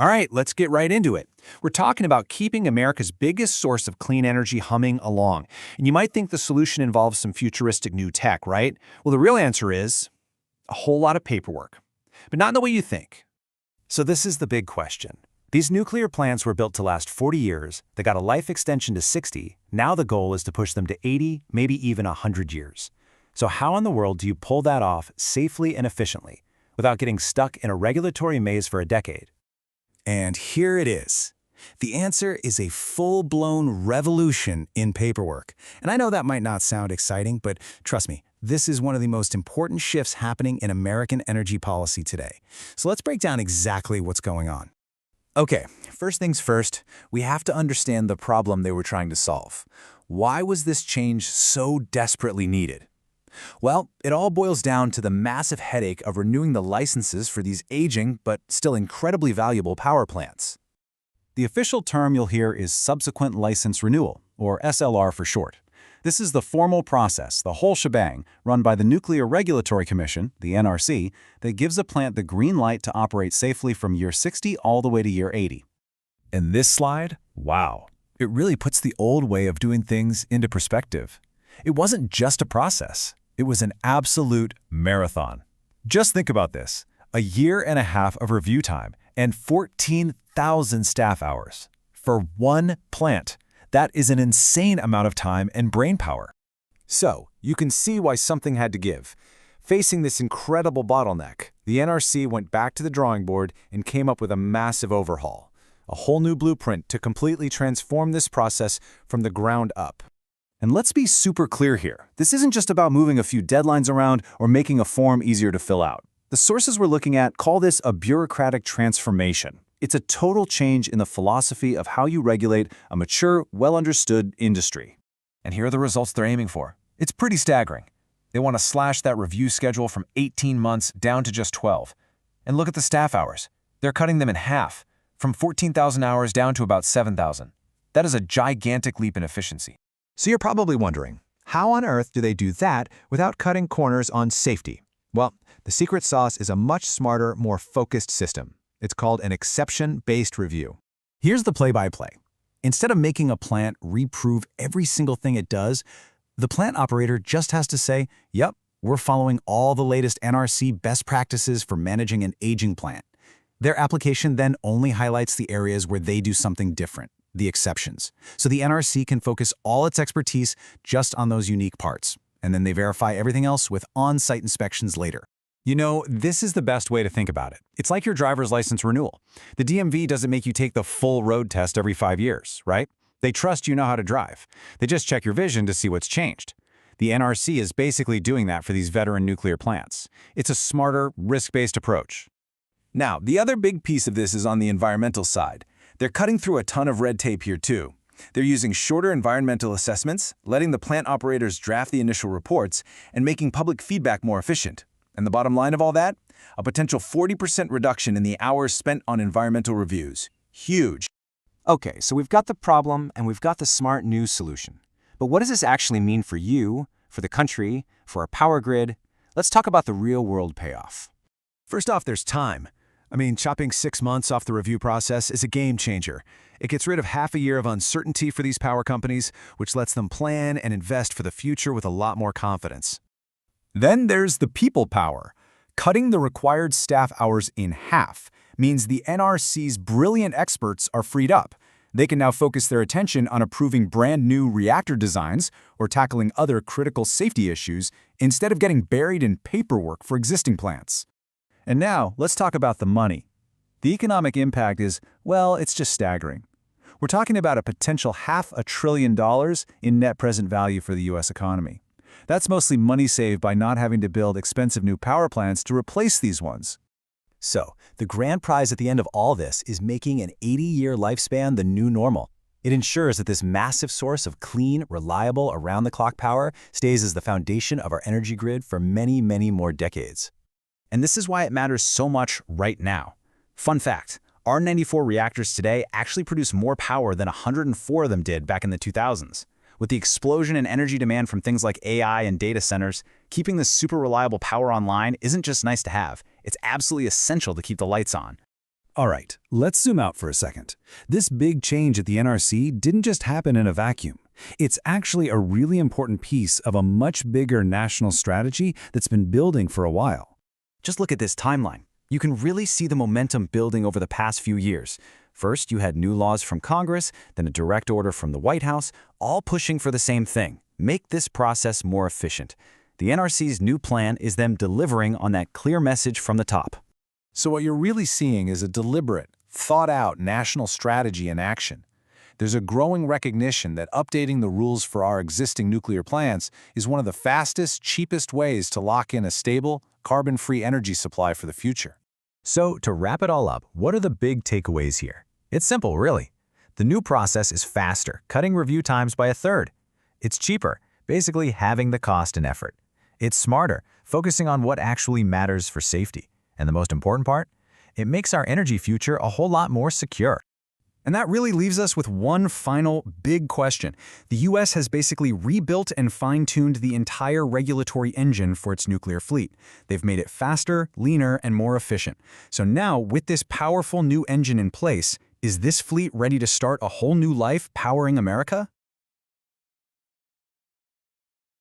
All right, let's get right into it. We're talking about keeping America's biggest source of clean energy humming along. And you might think the solution involves some futuristic new tech, right? Well, the real answer is a whole lot of paperwork, but not in the way you think. So this is the big question. These nuclear plants were built to last 40 years. They got a life extension to 60. Now the goal is to push them to 80, maybe even 100 years. So how in the world do you pull that off safely and efficiently without getting stuck in a regulatory maze for a decade? And here it is. The answer is a full-blown revolution in paperwork. And I know that might not sound exciting, but trust me, this is one of the most important shifts happening in American energy policy today. So let's break down exactly what's going on. Okay, first things first, we have to understand the problem they were trying to solve. Why was this change so desperately needed? Well, it all boils down to the massive headache of renewing the licenses for these aging but still incredibly valuable power plants. The official term you'll hear is subsequent license renewal, or SLR for short. This is the formal process, the whole shebang, run by the Nuclear Regulatory Commission, the NRC, that gives a plant the green light to operate safely from year 60 all the way to year 80. And this slide, wow, it really puts the old way of doing things into perspective. It wasn't just a process. It was an absolute marathon. Just think about this, a year and a half of review time and 14,000 staff hours for one plant. That is an insane amount of time and brainpower. So, you can see why something had to give. Facing this incredible bottleneck, the NRC went back to the drawing board and came up with a massive overhaul, a whole new blueprint to completely transform this process from the ground up. And let's be super clear here. This isn't just about moving a few deadlines around or making a form easier to fill out. The sources we're looking at call this a bureaucratic transformation. It's a total change in the philosophy of how you regulate a mature, well-understood industry. And here are the results they're aiming for. It's pretty staggering. They want to slash that review schedule from 18 months down to just 12. And look at the staff hours. They're cutting them in half, from 14,000 hours down to about 7,000. That is a gigantic leap in efficiency. So you're probably wondering, how on earth do they do that without cutting corners on safety? Well, the secret sauce is a much smarter, more focused system. It's called an exception-based review. Here's the play-by-play. Instead of making a plant reprove every single thing it does, the plant operator just has to say, yep, we're following all the latest NRC best practices for managing an aging plant. Their application then only highlights the areas where they do something different, the exceptions. So the NRC can focus all its expertise just on those unique parts, and then they verify everything else with on-site inspections later. You know, this is the best way to think about it. It's like your driver's license renewal. The DMV doesn't make you take the full road test every 5 years, right? They trust you know how to drive. They just check your vision to see what's changed. The NRC is basically doing that for these veteran nuclear plants. It's a smarter, risk-based approach. Now, the other big piece of this is on the environmental side. They're cutting through a ton of red tape here too. They're using shorter environmental assessments, letting the plant operators draft the initial reports, and making public feedback more efficient. And the bottom line of all that? A potential 40% reduction in the hours spent on environmental reviews. Huge. Okay, so we've got the problem and we've got the smart new solution. But what does this actually mean for you, for the country, for our power grid? Let's talk about the real-world payoff. First off, there's time. I mean, chopping 6 months off the review process is a game changer. It gets rid of half a year of uncertainty for these power companies, which lets them plan and invest for the future with a lot more confidence. Then there's the people power. Cutting the required staff hours in half means the NRC's brilliant experts are freed up. They can now focus their attention on approving brand new reactor designs or tackling other critical safety issues instead of getting buried in paperwork for existing plants. And now, let's talk about the money. The economic impact is, well, it's just staggering. We're talking about a potential $500 billion in net present value for the U.S. economy. That's mostly money saved by not having to build expensive new power plants to replace these ones. So, the grand prize at the end of all this is making an 80-year lifespan the new normal. It ensures that this massive source of clean, reliable, around-the-clock power stays as the foundation of our energy grid for many, many more decades. And this is why it matters so much right now. Fun fact, R94 reactors today actually produce more power than 104 of them did back in the 2000s. With the explosion in energy demand from things like AI and data centers, keeping this super reliable power online isn't just nice to have, it's absolutely essential to keep the lights on. All right, let's zoom out for a second. This big change at the NRC didn't just happen in a vacuum. It's actually a really important piece of a much bigger national strategy that's been building for a while. Just look at this timeline. You can really see the momentum building over the past few years. First, you had new laws from Congress, then a direct order from the White House, all pushing for the same thing: make this process more efficient. The NRC's new plan is them delivering on that clear message from the top. So what you're really seeing is a deliberate, thought-out national strategy in action. There's a growing recognition that updating the rules for our existing nuclear plants is one of the fastest, cheapest ways to lock in a stable, carbon-free energy supply for the future. So, to wrap it all up, what are the big takeaways here? It's simple, really. The new process is faster, cutting review times by a third. It's cheaper, basically halving the cost and effort. It's smarter, focusing on what actually matters for safety. And the most important part? It makes our energy future a whole lot more secure. And that really leaves us with one final big question. The U.S. has basically rebuilt and fine-tuned the entire regulatory engine for its nuclear fleet. They've made it faster, leaner, and more efficient. So now, with this powerful new engine in place, is this fleet ready to start a whole new life powering America?